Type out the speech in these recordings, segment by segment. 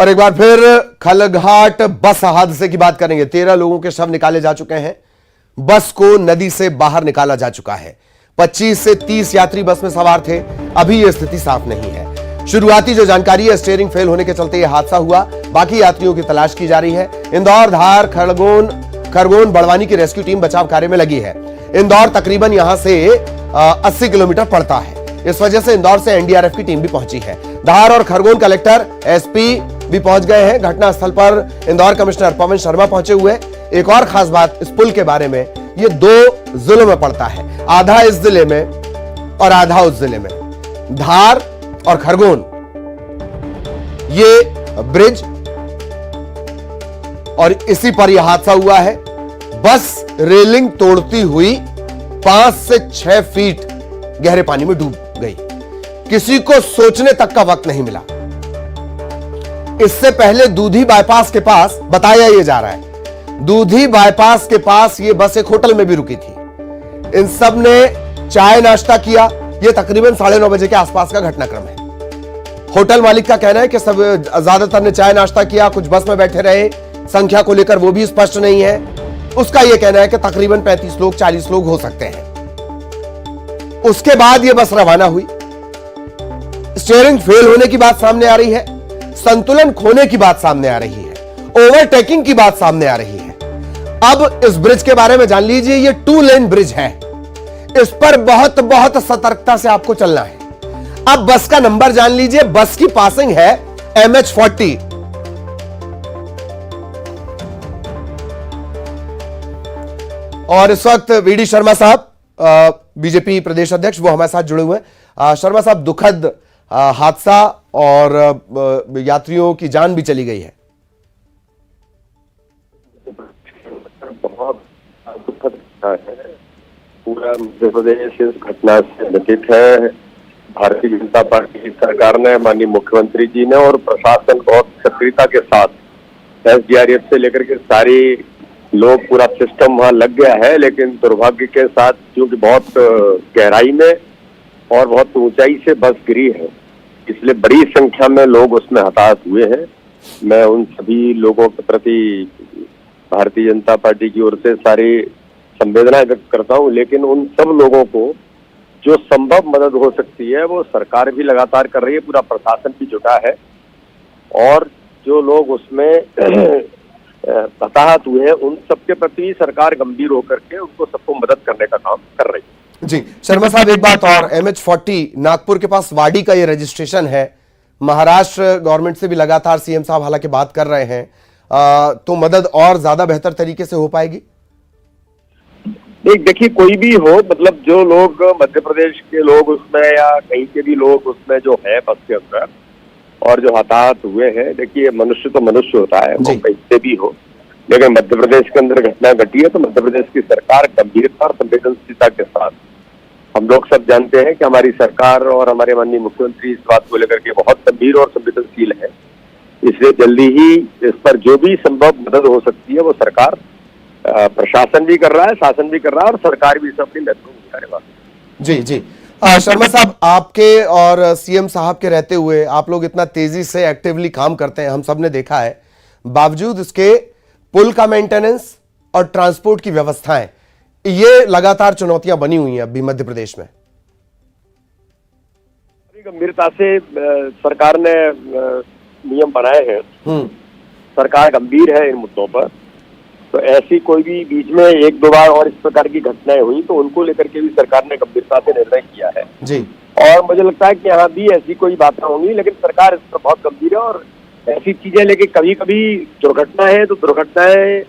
और एक बार फिर खलघाट बस हादसे की बात करेंगे। 13 लोगों के शव निकाले जा चुके हैं। बस को नदी से बाहर निकाला जा चुका है। 25 से 30 यात्री बस में सवार थे। अभी यह स्थिति साफ नहीं है। शुरुआती जो जानकारी है, स्टीयरिंग फेल होने के चलते यह हादसा हुआ। बाकी यात्रियों की तलाश की जा रही है। इंदौर, धार, खरगोन, बड़वानी की रेस्क्यू टीम बचाव कार्य में लगी है। इंदौर तकरीबन यहां से 80 किलोमीटर पड़ता है। इस वजह से इंदौर से एनडीआरएफ की टीम भी पहुंची है। धार और खरगोन कलेक्टर, एसपी भी पहुंच गए हैं। घटनास्थल पर इंदौर कमिश्नर पवन शर्मा पहुंचे हुए। एक और खास बात इस पुल के बारे में, ये 2 जिलों में पड़ता है, आधा इस जिले में और आधा उस जिले में। धार और खरगोन ये ब्रिज, और इसी पर यह हादसा हुआ है। बस रेलिंग तोड़ती हुई 5 से 6 फीट गहरे पानी में डूब गई। किसी को सोचने तक का वक्त नहीं मिला। इससे पहले दूधी बाईपास के पास, बताया यह जा रहा है, दूधी बाईपास के पास यह बस एक होटल में भी रुकी थी। इन सब ने चाय नाश्ता किया। यह तकरीबन 9:30 बजे के आसपास का घटनाक्रम है। होटल मालिक का कहना है कि सब ज्यादातर ने चाय नाश्ता किया, कुछ बस में बैठे रहे। संख्या को लेकर वो भी स्पष्ट नहीं है। उसका यह कहना है कि तकरीबन 35 लोग, 40 लोग हो सकते हैं। उसके बाद यह बस रवाना हुई। स्टीयरिंग फेल होने की बात सामने आ रही है, संतुलन खोने की बात सामने आ रही है, ओवरटेकिंग की बात सामने आ रही है। अब इस ब्रिज के बारे में जान लीजिए, यह 2 लेन ब्रिज है। इस पर बहुत बहुत सतर्कता से आपको चलना है। अब बस का नंबर जान लीजिए। बस की पासिंग है MH40। और इस वक्त वीडी शर्मा साहब, बीजेपी प्रदेश अध्यक्ष, वो हमारे साथ जुड़े हुए हैं। शर्मा साहब, दुखद हादसा और यात्रियों की जान भी चली गई है। बहुत दुखद है। पूरा मध्य प्रदेश इस घटना से व्यथित है। भारतीय जनता पार्टी की सरकार ने, माननीय मुख्यमंत्री जी ने और प्रशासन बहुत सक्रियता के साथ SDRF से लेकर के सारी लोग, पूरा सिस्टम वहां लग गया है। लेकिन दुर्भाग्य के साथ, क्योंकि बहुत गहराई में और बहुत ऊंचाई से बस गिरी है, इसलिए बड़ी संख्या में लोग उसमें हताहत हुए हैं। मैं उन सभी लोगों के प्रति भारतीय जनता पार्टी की ओर से सारी संवेदना व्यक्त करता हूं। लेकिन उन सब लोगों को जो संभव मदद हो सकती है वो सरकार भी लगातार कर रही है, पूरा प्रशासन भी जुटा है। और जो लोग उसमें हताहत हुए हैं, उन सबके प्रति सरकार गंभीर होकर के उनको सबको मदद करने का काम कर रही है। जी शर्मा साहब, एक बात और, MH40 नागपुर के पास वाडी का ये रजिस्ट्रेशन है। महाराष्ट्र गवर्नमेंट से भी लगातार सीएम साहब हालांकि बात कर रहे हैं, तो मदद और ज्यादा बेहतर तरीके से हो पाएगी। देखिए, कोई भी हो, मतलब जो लोग मध्य प्रदेश के लोग उसमें या कहीं के भी लोग उसमें जो है बस के अंदर, और जो हताहत हुए हैं, देखिए मनुष्य तो मनुष्य होता है, वो कहीं से भी हो। लेकिन मध्य प्रदेश के अंदर घटना घटी है तो मध्य प्रदेश की सरकार गंभीरता और संवेदनशीलता के साथ, हम लोग सब जानते हैं कि हमारी सरकार और हमारे माननीय मुख्यमंत्री इस बात को लेकर के बहुत गंभीर और संवेदनशील है। इसलिए जल्दी ही इस पर जो भी संभव मदद हो सकती है वो सरकार, प्रशासन भी कर रहा है, शासन भी कर रहा है, और सरकार भी सब अपनी महत्वपूर्ण भूमिका निभा। जी जी शर्मा साहब, आपके और सीएम साहब के रहते हुए आप लोग इतना तेजी से एक्टिवली काम करते हैं, हम सब ने देखा है। बावजूद इसके पुल का मेंटेनेंस और ट्रांसपोर्ट की व्यवस्थाएं, ये लगातार चुनौतियां बनी हुई हैं अभी मध्य प्रदेश में। गंभीरता से सरकार ने नियम बनाए हैं। सरकार गंभीर है इन मुद्दों पर। तो ऐसी कोई भी बीच में 1-2 बार और इस प्रकार की घटनाएं हुई तो उनको लेकर के भी सरकार ने गंभीरता से निर्णय किया है जी। और मुझे लगता है कि यहाँ भी ऐसी कोई बातें होंगी, लेकिन सरकार इस पर बहुत गंभीर है। और ऐसी चीजें, लेकिन कभी कभी दुर्घटना है तो दुर्घटनाएं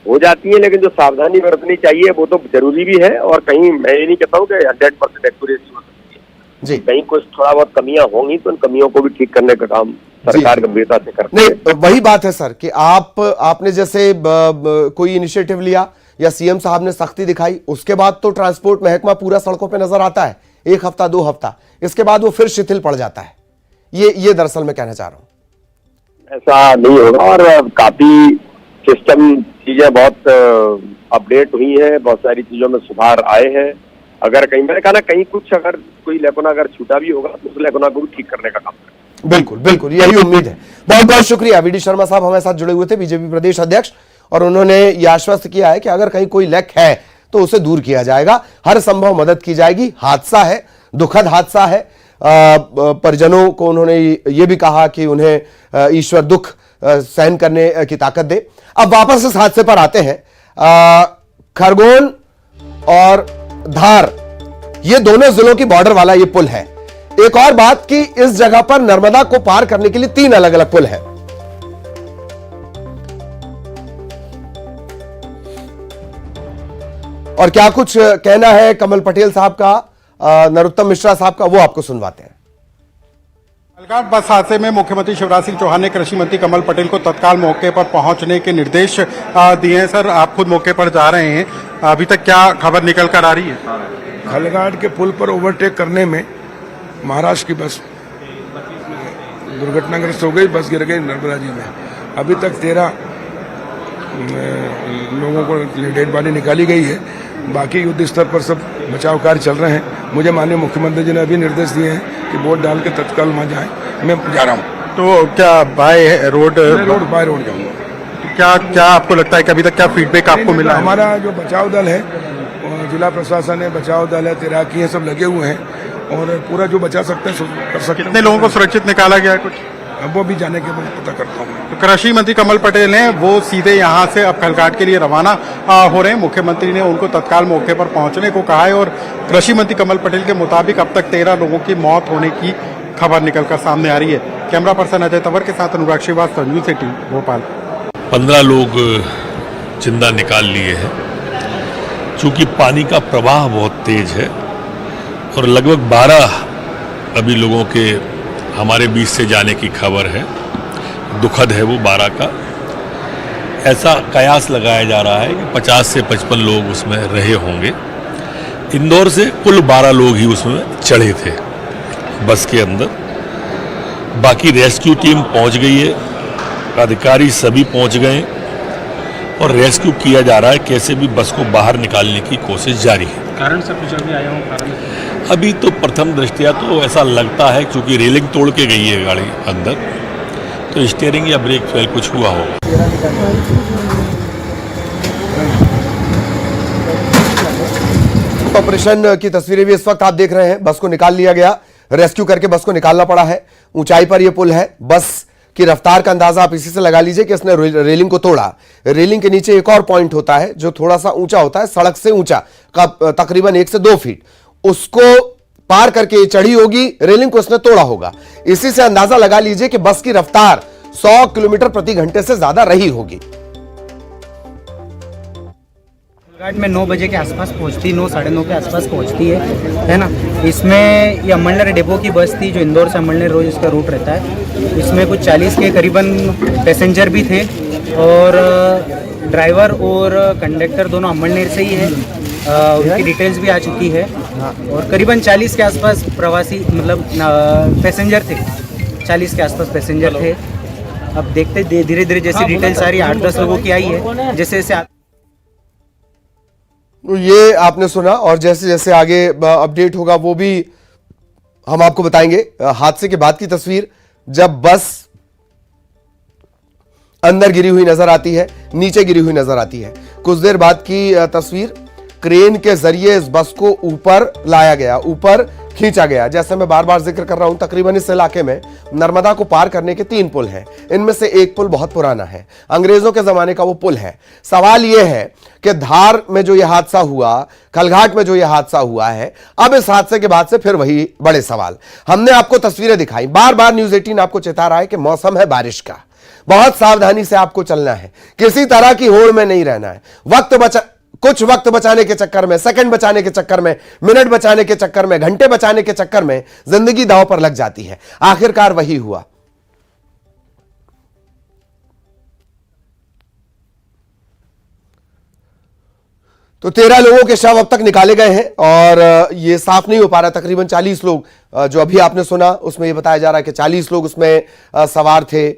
हो जाती है, लेकिन जो सावधानी बरतनी चाहिए वो तो जरूरी भी है। और कहीं मैं ये नहीं कहता हूँ कि 100% एक्यूरेसी हो सकती है जी। कहीं कुछ थोड़ा बहुत कमियां होंगी तो उन कमियों को भी ठीक करने का काम सरकार गंभीरता से करती है। नहीं, वही बात है सर कि आपने जैसे कोई इनिशिएटिव लिया या सीएम साहब ने सख्ती दिखाई, उसके बाद तो ट्रांसपोर्ट महकमा पूरा सड़कों पे नजर आता है 1 हफ्ता 2 हफ्ता, इसके बाद वो फिर शिथिल पड़ जाता है। ये दरअसल मैं कहना चाह रहा हूं। ऐसा नहीं होगा और काफी सिस्टम चीजें बहुत अपडेट हुई है, बहुत सारी चीजों में सुधार आए हैं। अगर कहीं, मैंने कहा ना, कहीं कुछ अगर कोई लेकुना अगर छूटा भी होगा तो उस लेकुना को भी ठीक करने का काम करें। बिल्कुल बिल्कुल, यही उम्मीद है। बहुत बहुत शुक्रिया। वी डी शर्मा साहब हमारे साथ जुड़े हुए थे, बीजेपी प्रदेश अध्यक्ष, और उन्होंने यह आश्वस्त किया है कि अगर कहीं कोई लेक है तो उसे दूर किया जाएगा, हर संभव मदद की जाएगी। हादसा है, दुखद हादसा है। परिजनों को उन्होंने ये भी कहा कि उन्हें ईश्वर दुख सहन करने की ताकत दे। अब वापस इस हादसे पर आते हैं। खरगोन और धार, ये दोनों जिलों की बॉर्डर वाला ये पुल है। एक और बात कि इस जगह पर नर्मदा को पार करने के लिए 3 अलग अलग पुल हैं। और क्या कुछ कहना है कमल पटेल साहब का, नरोत्तम मिश्रा साहब का, वो आपको सुनवाते हैं। खलघाट बस हादसे में मुख्यमंत्री शिवराज सिंह चौहान ने कृषि मंत्री कमल पटेल को तत्काल मौके पर पहुंचने के निर्देश दिए हैं। सर, आप खुद मौके पर जा रहे हैं, अभी तक क्या खबर निकल कर आ रही है? खलघाट के पुल पर ओवरटेक करने में महाराष्ट्र की बस दुर्घटनाग्रस्त हो गई, बस गिर गई नर्मदा जी में। अभी तक 13 लोगों को डेड बॉडी निकाली गई है। बाकी युद्ध स्तर पर सब बचाव कार्य चल रहे हैं। मुझे माननीय मुख्यमंत्री जी ने अभी निर्देश दिए हैं कि वोट डाल के तत्काल वहाँ जाएं। मैं जा रहा हूँ। तो क्या बाय रोड बाय रोड जाऊँगा। क्या क्या आपको लगता है कि अभी तक क्या फीडबैक आपको मिला है? हमारा जो बचाव दल है, जिला प्रशासन है, बचाव दल है, तैराकी है, सब लगे हुए हैं और पूरा जो बचा सकते हैं कर सकते हैं। कितने लोगों को सुरक्षित निकाला गया है कुछ? अब वो भी जाने के बाद पता करता हूँ। तो कृषि मंत्री कमल पटेल हैं, वो सीधे यहाँ से अब खलघाट के लिए रवाना हो रहे हैं। मुख्यमंत्री ने उनको तत्काल मौके पर पहुंचने को कहा है और कृषि मंत्री कमल पटेल के मुताबिक अब तक 13 लोगों की मौत होने की खबर निकलकर सामने आ रही है। कैमरा पर्सन अजय तंवर के साथ अनुराग श्रीवास्तव, न्यूज़ 18 भोपाल। 15 लोग जिंदा निकाल लिए हैं। चूंकि पानी का प्रवाह बहुत तेज है और लगभग 12 अभी लोगों के हमारे बीच से जाने की खबर है। दुखद है वो 12 का। ऐसा कयास लगाया जा रहा है कि 50 से 55 लोग उसमें रहे होंगे। इंदौर से कुल 12 लोग ही उसमें चढ़े थे बस के अंदर। बाकी रेस्क्यू टीम पहुंच गई है, अधिकारी सभी पहुंच गए और रेस्क्यू किया जा रहा है। कैसे भी बस को बाहर निकालने की कोशिश जारी है। कारण से कुछ अभी आया हूँ कारण अभी तो प्रथम दृष्टया तो ऐसा लगता है, क्योंकि रेलिंग तोड़ के गई है गाड़ी अंदर, तो स्टीयरिंग या ब्रेक फेल कुछ हुआ होगा। ऑपरेशन की तस्वीरें भी इस वक्त आप देख रहे हैं। बस को निकाल लिया गया, रेस्क्यू करके बस को निकालना पड़ा है। ऊंचाई पर यह पुल है। बस की रफ्तार का अंदाजा आप इसी से लगा लीजिए कि इसने रेलिंग को तोड़ा। रेलिंग के नीचे एक और पॉइंट होता है जो थोड़ा सा ऊंचा होता है, सड़क से ऊंचा, तकरीबन 1 से 2 फीट। उसको पार करके चढ़ी होगी, रेलिंग को इसने तोड़ा होगा। इसी से अंदाजा लगा लीजिए कि बस की रफ्तार 100 किलोमीटर प्रति घंटे से ज्यादा रही होगी। खलघाट में 9 बजे के आसपास पहुंचती, 9 साढ़े 9 के आसपास पहुंचती है ना। इसमें ये अमलनगर डिपो की बस थी जो इंदौर से अमलनगर रोज इसका रूट रहता है। इसमें कुछ 40 के करीबन पैसेंजर भी थे और ड्राइवर और कंडक्टर दोनों अमलनगर से ही है। उनकी डिटेल्स भी आ चुकी है और करीबन 40 के आसपास प्रवासी मतलब पैसेंजर थे। 40 के आसपास पैसेंजर थे। अब देखते धीरे धीरे जैसे डिटेल्स आ रही है, 8-10 लोगों की आई है। जैसे जैसे ये आपने सुना और जैसे जैसे आगे अपडेट होगा वो भी हम आपको बताएंगे। हादसे के बाद की तस्वीर, जब बस अंदर गिरी हुई नजर आती है, नीचे गिरी हुई नजर आती है। कुछ देर बाद की तस्वीर, क्रेन के जरिए इस बस को ऊपर लाया गया, ऊपर खींचा गया। जैसे मैं बार बार जिक्र कर रहा हूं, तकरीबन इस इलाके में नर्मदा को पार करने के 3 पुल हैं। इनमें से एक पुल बहुत पुराना है, अंग्रेजों के जमाने का वो पुल है। सवाल यह है कि धार में जो यह हादसा हुआ, खलघाट में जो यह हादसा हुआ है, अब इस हादसे के बाद से फिर वही बड़े सवाल। हमने आपको तस्वीरें दिखाई, बार बार न्यूज़ 18 आपको चेता रहा है कि मौसम है बारिश का, बहुत सावधानी से आपको चलना है, किसी तरह की होड़ में नहीं रहना है। कुछ वक्त बचाने के चक्कर में, सेकंड बचाने के चक्कर में, मिनट बचाने के चक्कर में, घंटे बचाने के चक्कर में जिंदगी दांव पर लग जाती है। आखिरकार वही हुआ। तो 13 लोगों के शव अब तक निकाले गए हैं और ये साफ नहीं हो पा रहा, तकरीबन 40 लोग जो अभी आपने सुना उसमें ये बताया जा रहा है कि 40 लोग उसमें सवार थे।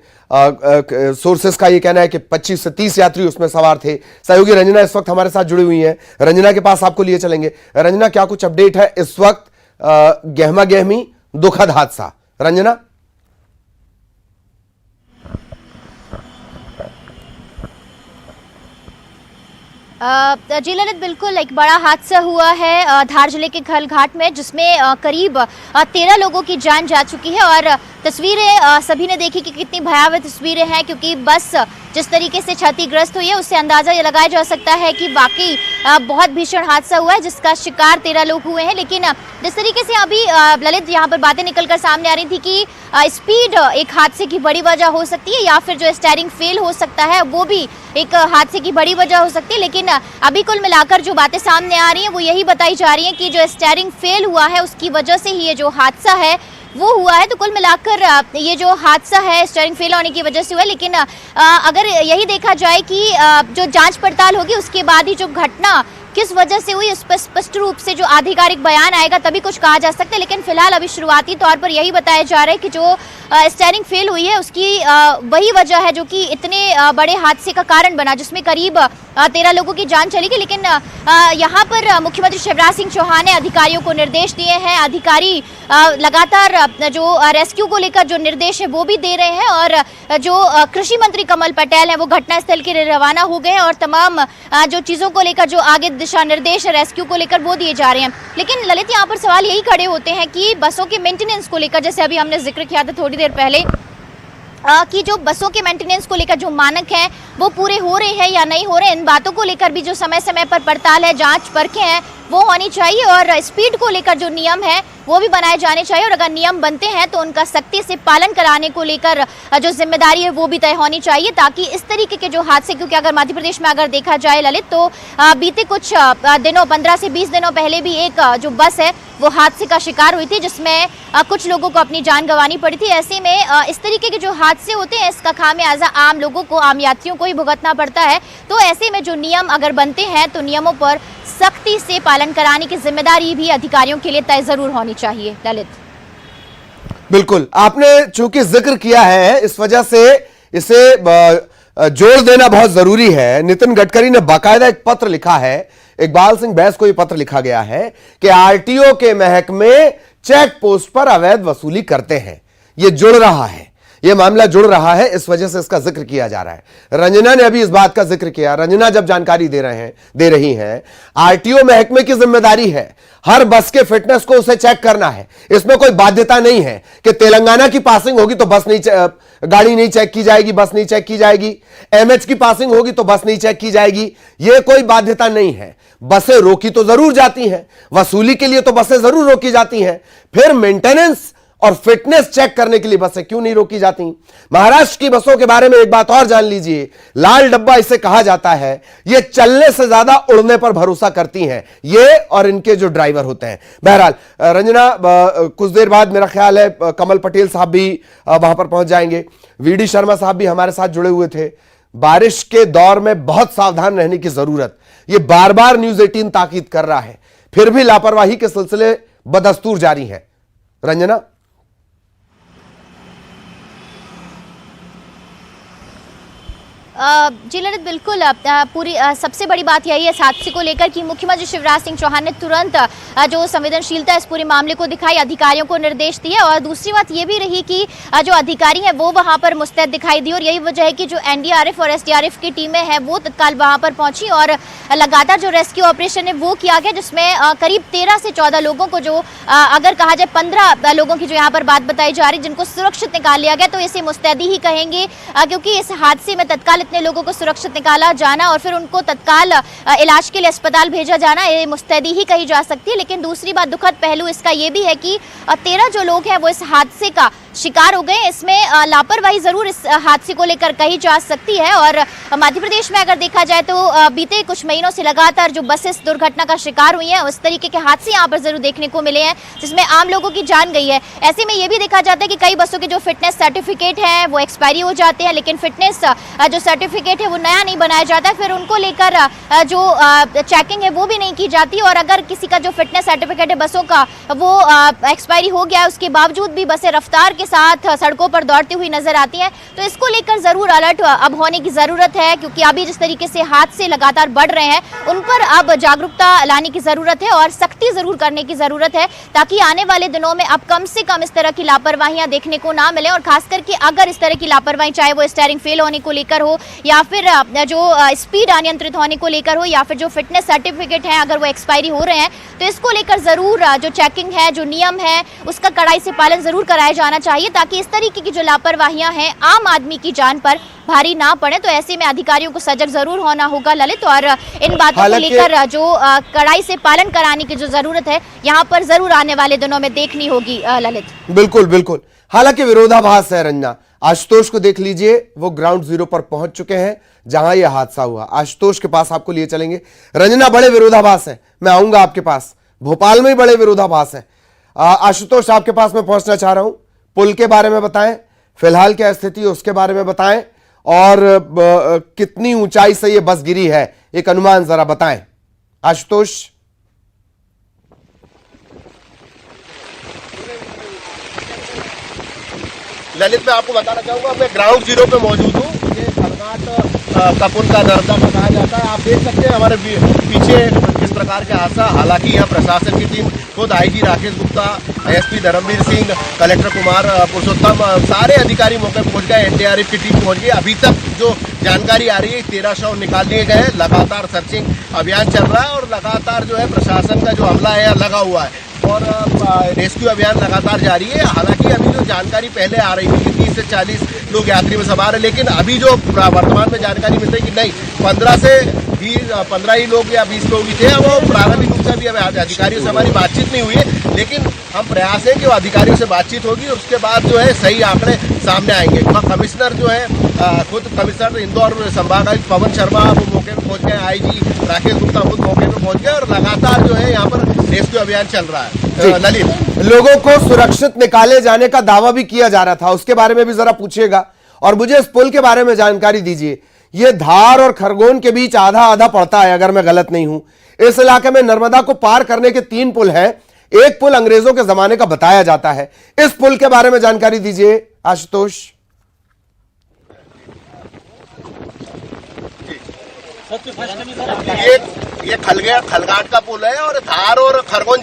सोर्सेस का ये कहना है कि 25 से 30 यात्री उसमें सवार थे। सहयोगी रंजना इस वक्त हमारे साथ जुड़ी हुई हैं। रंजना के पास आपको लिए चलेंगे। रंजना, क्या कुछ अपडेट है इस वक्त? गहमा गहमी दुखद हादसा, रंजना। जी ललित, बिल्कुल एक बड़ा हादसा हुआ है धार जिले के खलघाट में, जिसमें करीब 13 लोगों की जान जा चुकी है। और तस्वीरें सभी ने देखी कि कितनी भयावह तस्वीरें हैं, क्योंकि बस जिस तरीके से क्षतिग्रस्त हुई है उससे अंदाजा ये लगाया जा सकता है कि वाकई बहुत भीषण हादसा हुआ है जिसका शिकार 13 लोग हुए हैं। लेकिन जिस तरीके से अभी ललित यहाँ पर बातें निकलकर सामने आ रही थी कि स्पीड एक हादसे की बड़ी वजह हो सकती है, या फिर जो स्टीयरिंग फेल हो सकता है वो भी एक हादसे की बड़ी वजह हो सकती है। लेकिन अभी कुल मिलाकर जो बातें सामने आ रही हैं वो यही बताई जा रही है कि जो स्टीयरिंग फेल हुआ है उसकी वजह से ही ये जो हादसा है वो हुआ है। तो कुल मिलाकर ये जो हादसा है स्टीयरिंग फेल होने की वजह से हुआ है। लेकिन अगर यही देखा जाए कि जो जांच पड़ताल होगी उसके बाद ही जो घटना किस वजह से हुई उस पर स्पष्ट रूप से जो आधिकारिक बयान आएगा तभी कुछ कहा जा सकता है। लेकिन फिलहाल अभी शुरुआती तौर पर यही बताया जा रहा है कि जो स्टीयरिंग फेल हुई है उसकी वही वजह है जो कि इतने बड़े हादसे का कारण बना, जिसमें करीब 13 लोगों की जान चली गई। लेकिन यहाँ पर मुख्यमंत्री शिवराज सिंह चौहान ने अधिकारियों को निर्देश दिए हैं। अधिकारी लगातार जो रेस्क्यू को लेकर जो निर्देश है वो भी दे रहे हैं। और जो कृषि मंत्री कमल पटेल हैं वो घटनास्थल के लिए रवाना हो गए हैं और तमाम जो चीज़ों को लेकर जो आगे दिशा निर्देश रेस्क्यू को लेकर वो दिए जा रहे हैं। लेकिन ललित, यहाँ पर सवाल यही खड़े होते हैं कि बसों के मेंटेनेंस को लेकर, जैसे अभी हमने जिक्र किया था थोड़ी देर पहले कि जो बसों के मेंटेनेंस को लेकर जो मानक हैं वो पूरे हो रहे हैं या नहीं हो रहे, इन बातों को लेकर भी जो समय समय पर पड़ताल है, जांच परखें हैं वो होनी चाहिए। और स्पीड को लेकर जो नियम है वो भी बनाए जाने चाहिए। और अगर नियम बनते हैं तो उनका सख्ती से पालन कराने को लेकर जो जिम्मेदारी है वो भी तय होनी चाहिए, ताकि इस तरीके के जो हादसे, क्योंकि अगर मध्य प्रदेश में अगर देखा जाए ललित तो बीते कुछ दिनों 15 से 20 दिनों पहले भी एक जो बस है वो हादसे का शिकार हुई थी, जिसमें कुछ लोगों को अपनी जान गंवानी पड़ी थी। ऐसे में इस तरीके के जो हादसे होते हैं इसका खामियाजा आम लोगों को, आम यात्रियों को ही भुगतना पड़ता है। तो ऐसे में जो नियम अगर बनते हैं तो नियमों पर सख्ती से पालन कराने की जिम्मेदारी भी अधिकारियों के लिए तय जरूर होनी चाहिए। ललित, बिल्कुल, आपने चूंकि जिक्र किया है इस वजह से इसे जोड़ देना बहुत जरूरी है। नितिन गडकरी ने बाकायदा एक पत्र लिखा है, इकबाल सिंह बैस को यह पत्र लिखा गया है कि आरटीओ के महकमे चेक पोस्ट पर अवैध वसूली करते हैं। यह जुड़ रहा है, यह मामला जुड़ रहा है, इस वजह से इसका जिक्र किया जा रहा है। रंजना ने अभी इस बात का जिक्र किया। रंजना जब जानकारी दे रही हैं, आरटीओ महकमे की जिम्मेदारी है हर बस के फिटनेस को उसे चेक करना है। इसमें कोई बाध्यता नहीं है कि तेलंगाना की पासिंग होगी तो गाड़ी नहीं चेक की जाएगी, बस नहीं चेक की जाएगी। एमएच की पासिंग होगी तो बस नहीं चेक की जाएगी, यह कोई बाध्यता नहीं है। बसें रोकी तो जरूर जाती हैं, वसूली के लिए तो बसें जरूर रोकी जाती हैं, फिर मेंटेनेंस और फिटनेस चेक करने के लिए बसें क्यों नहीं रोकी जाती? महाराष्ट्र की बसों के बारे में एक बात और जान लीजिए, लाल डब्बा इसे कहा जाता है। ये चलने से ज्यादा उड़ने पर भरोसा करती हैं, ये और इनके जो ड्राइवर होते हैं। बहरहाल रंजना, कुछ देर बाद मेरा ख्याल है कमल पटेल साहब भी वहां पर पहुंच जाएंगे। वीडी शर्मा साहब भी हमारे साथ जुड़े हुए थे। बारिश के दौर में बहुत सावधान रहने की जरूरत, ये बार बार न्यूज 18 ताकीद कर रहा है, फिर भी लापरवाही के सिलसिले बदस्तूर जारी है। रंजना, जी ललित, बिल्कुल पूरी सबसे बड़ी बात यही है इस हादसे को लेकर कि मुख्यमंत्री शिवराज सिंह चौहान ने तुरंत जो संवेदनशीलता इस पूरे मामले को दिखाई, अधिकारियों को निर्देश दिए। और दूसरी बात ये भी रही कि जो अधिकारी हैं वो वहां पर मुस्तैद दिखाई दी, और यही वजह है कि जो एनडीआरएफ और एसडीआरएफ की टीमें हैं वो तत्काल वहां पर पहुंची और लगातार जो रेस्क्यू ऑपरेशन है वो किया गया, जिसमें करीब 13 से 14 लोगों को, जो अगर कहा जाए 15 लोगों की जो यहाँ पर बात बताई जा रही, जिनको सुरक्षित निकाल लिया गया। तो इसे मुस्तैदी ही कहेंगे, क्योंकि इस हादसे में तत्काल इतने लोगों को सुरक्षित निकाला जाना और फिर उनको तत्काल इलाज के लिए अस्पताल भेजा जाना, ये मुस्तैदी ही कही जा सकती है। लेकिन दूसरी बात, दुखद पहलू इसका ये भी है कि 13 जो लोग हैं वो इस हादसे का शिकार हो गए। इसमें लापरवाही जरूर इस हादसे को लेकर कही जा सकती है। और मध्य प्रदेश में अगर देखा जाए तो बीते कुछ महीनों से लगातार जो बसेस दुर्घटना का शिकार हुई हैं, उस तरीके के हादसे यहाँ पर जरूर देखने को मिले हैं, जिसमें आम लोगों की जान गई है। ऐसे में ये भी देखा जाता है कि कई बसों के जो फिटनेस सर्टिफिकेट हैं वो एक्सपायरी हो जाते हैं, लेकिन फिटनेस जो सर्टिफिकेट है वो नया नहीं बनाया जाता है। फिर उनको लेकर जो चेकिंग है वो भी नहीं की जाती। और अगर किसी का जो फिटनेस सर्टिफिकेट है बसों का वो एक्सपायरी हो गया है, उसके बावजूद भी बसें रफ्तार के साथ सड़कों पर दौड़ती हुई नजर आती हैं। तो इसको लेकर जरूर अलर्ट अब होने की जरूरत है, क्योंकि अभी जिस तरीके से हादसे लगातार बढ़ रहे हैं उन पर अब जागरूकता लाने की जरूरत है और सख्ती जरूर करने की जरूरत है, ताकि आने वाले दिनों में अब कम से कम इस तरह की लापरवाहियां देखने को ना मिले। और खास करके अगर इस तरह की लापरवाही, चाहे वो स्टीयरिंग फेल होने को लेकर हो या फिर जो स्पीड अनियंत्रित होने को लेकर हो या फिर जो फिटनेस सर्टिफिकेट है अगर वो एक्सपायरी हो रहे हैं, तो इसको लेकर जरूर जो चेकिंग है, जो नियम है, उसका कड़ाई से पालन जरूर कराया जाना चाहिए, ताकि इस तरीके की जो लापरवाहियां हैं आम आदमी की जान पर भारी ना पड़े। तो ऐसे में अधिकारियों को सजग जरूर होना होगा ललित, और इन बातों को लेकर जो कड़ाई से पालन कराने की जो जरूरत है यहाँ पर जरूर आने वाले दिनों में देखनी होगी ललित। बिल्कुल बिल्कुल। हालांकि विरोधाभास है रंजना। आशुतोष को देख लीजिए, वो ग्राउंड जीरो पर पहुंच चुके हैं जहां यह हादसा हुआ। आशुतोष के पास आपको लिए चलेंगे। रंजना, बड़े विरोधाभास है, मैं आऊंगा आपके पास। भोपाल में ही बड़े विरोधाभास है। आशुतोष, आपके पास मैं पहुंचना चाह रहा हूं। पुल के बारे में बताएं, फिलहाल क्या स्थिति है उसके बारे में बताएं, और कितनी ऊंचाई से यह बस गिरी है, एक अनुमान जरा बताएं आशुतोष। ललित, मैं आपको बताना चाहूंगा, मैं ग्राउंड जीरो पे मौजूद हूँ। ये खलघाट का पुल का नर्मदा को कहा जाता है। आप देख सकते हैं हमारे पीछे किस प्रकार के हादसा। हालांकि यहाँ प्रशासन की टीम, खुद IG Rakesh Gupta, SP Dharmveer Singh, collector Kumar Purushottam, सारे अधिकारी मौके पर पहुंच गए। एनडीआरएफ की टीम पहुंच गई। अभी तक जो जानकारी आ रही है 13 शव निकाल लिए गए। लगातार सर्चिंग अभियान चल रहा है और लगातार जो है प्रशासन का जो अमला है लगा हुआ है और रेस्क्यू अभियान लगातार जारी है। हालांकि अभी जो जानकारी पहले आ रही थी कि 30 से 40 लोग यात्री में सवार है, लेकिन अभी जो वर्तमान में जानकारी मिलती है कि नहीं, 15 ही लोग या 20 लोग ही थे। वो प्रारंभिक रूप से अभी अधिकारियों से हमारी बातचीत नहीं हुई है, लेकिन हम प्रयास है कि वो अधिकारियों से बातचीत होगी और उसके बाद जो है सही आंकड़े सामने आएंगे। कमिश्नर जो है, खुद कमिश्नर इंदौर संभागायुक्त पवन शर्मा वो मौके पर पहुंच गए। आईजी राकेश गुप्ता खुद मौके पर पहुंच गए और लगातार जो है यहाँ पर रेस्क्यू अभियान चल रहा है। ललित, लोगों को सुरक्षित निकाले जाने का दावा भी किया जा रहा था, उसके बारे में भी जरा पूछिएगा। और मुझे इस पुल के बारे में जानकारी दीजिए। ये धार और खरगोन के बीच आधा आधा पड़ता है, अगर मैं गलत नहीं हूं। इस इलाके में नर्मदा को पार करने के 3 पुल हैं। एक पुल अंग्रेजों के जमाने का बताया जाता है। इस पुल के बारे में जानकारी दीजिए आशुतोष। ये खलघाट का पुल है और धार और खरगोन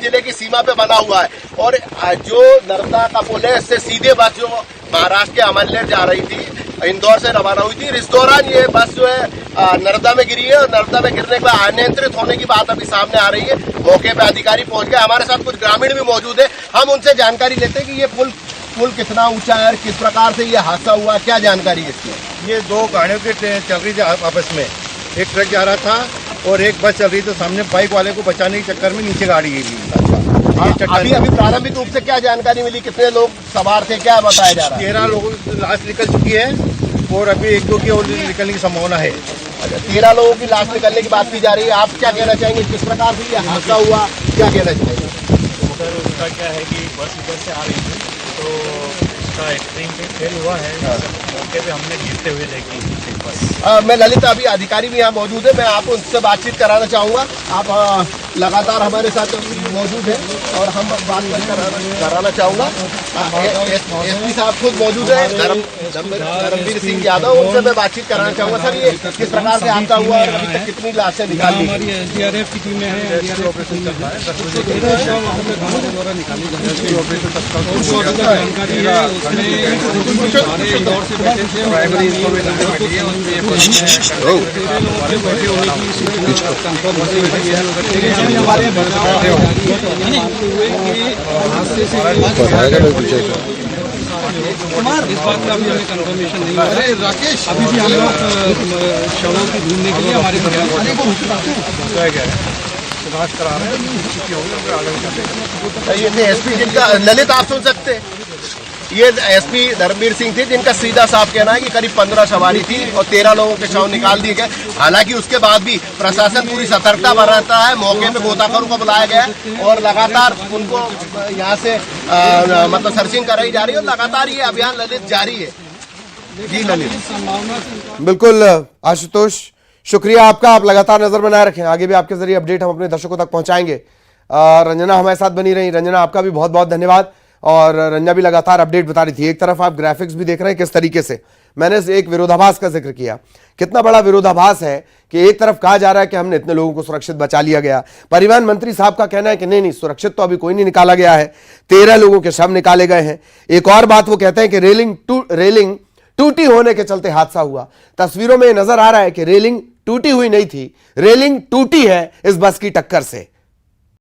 जिले की सीमा पे बना हुआ है। और जो नर्मदा का पुल है, इससे सीधे बस जो महाराष्ट्र के अमरनेर जा रही थी, इंदौर से रवाना हुई थी। इस दौरान ये बस जो है नर्मदा में गिरी है और नर्मदा में गिरने के बाद अनियंत्रित होने की बात अभी सामने आ रही है। मौके पे अधिकारी पहुंच गए। हमारे साथ कुछ ग्रामीण भी मौजूद है, हम उनसे जानकारी लेते हैं कि ये पुल कितना ऊंचा है, किस प्रकार से ये हादसा हुआ, क्या जानकारी है इसकी। ये 2 गाड़ियों की ट्रेन चल रही थी आपस में, एक ट्रक जा रहा था और एक बस चल रही थी। सामने बाइक वाले को बचाने के चक्कर में नीचे गाड़ी गिरी। अभी प्रारंभिक रूप से क्या जानकारी मिली, कितने लोग सवार थे, क्या बताया जा रहा है? 13 लोगों की लाश निकल चुकी है और अभी 1-2 की और निकलने की संभावना है। 13 लोगों की लाश निकलने की बात की जा रही है। आप क्या कहना चाहेंगे, किस प्रकार से ये हादसा हुआ, क्या कहना चाहेंगे? सर, उसका क्या है कि बस इधर से आ रही थी तो उसका एक्सट्रीम पे फेल हुआ है। मौके पे हमने गिरते हुए देखी बस। मैं ललित, अभी अधिकारी भी यहाँ मौजूद है, मैं आपको उनसे बातचीत कराना चाहूँगा। आप लगातार हमारे साथ मौजूद हैं और हम बात कराना चाहूँगा। एसपी साहब खुद मौजूद है, धर्मवीर सिंह यादव, उनसे मैं बातचीत कराना चाहूँगा। सर, ये किस प्रकार से आपका हुआ और अभी तक कितनी लाशें निकाल ली? हमारी एसडीआरएफ की टीमें हैं, ऑपरेशन चल रहा है। द्वारा निकाली जानकारी है उसमें हमारे इंदौर से बैठे थे, प्राइमरी इंफॉर्मेशन बैठे होने की कंफर्म हमारे इस बात का भी हमें कंफर्मेशन नहीं हुआ है। राकेश, अभी भी हम लोग शवों की ढूंढने के लिए हमारे प्रयास करा रहे हैं। एसपी जिनका ललित आप सुन सकते हैं। ये एसपी धर्मवीर सिंह थे, जिनका सीधा साफ कहना है कि करीब 15 सवारी थी और 13 लोगों के शव निकाल दिए गए। हालांकि उसके बाद भी प्रशासन पूरी सतर्कता बरतता है। मौके पे गोताखोरों को बुलाया गया और लगातार उनको यहाँ से मतलब सर्चिंग कराई जा रही है और लगातार ये अभियान ललित जारी है। जी ललित। बिल्कुल आशुतोष, शुक्रिया आपका। आप लगातार नजर बनाए रखें, आगे भी आपके जरिए अपडेट हम अपने दर्शकों तक पहुंचाएंगे। रंजना हमारे साथ बनी रही। रंजना, आपका भी बहुत बहुत धन्यवाद। और रंजना भी लगातार अपडेट बता रही थी। एक तरफ आप ग्राफिक्स भी देख रहे हैं किस तरीके से, मैंने एक विरोधाभास का जिक्र किया, कितना बड़ा विरोधाभास है कि एक तरफ कहा जा रहा है कि हमने इतने लोगों को सुरक्षित बचा लिया गया, परिवहन मंत्री साहब का कहना है कि नहीं सुरक्षित तो अभी कोई नहीं निकाला गया है, 13 लोगों के शव निकाले गए हैं। एक और बात वो कहते हैं कि रेलिंग टूटी होने के चलते हादसा हुआ। तस्वीरों में नजर आ रहा है कि रेलिंग टूटी हुई नहीं थी, रेलिंग टूटी है इस बस की टक्कर से।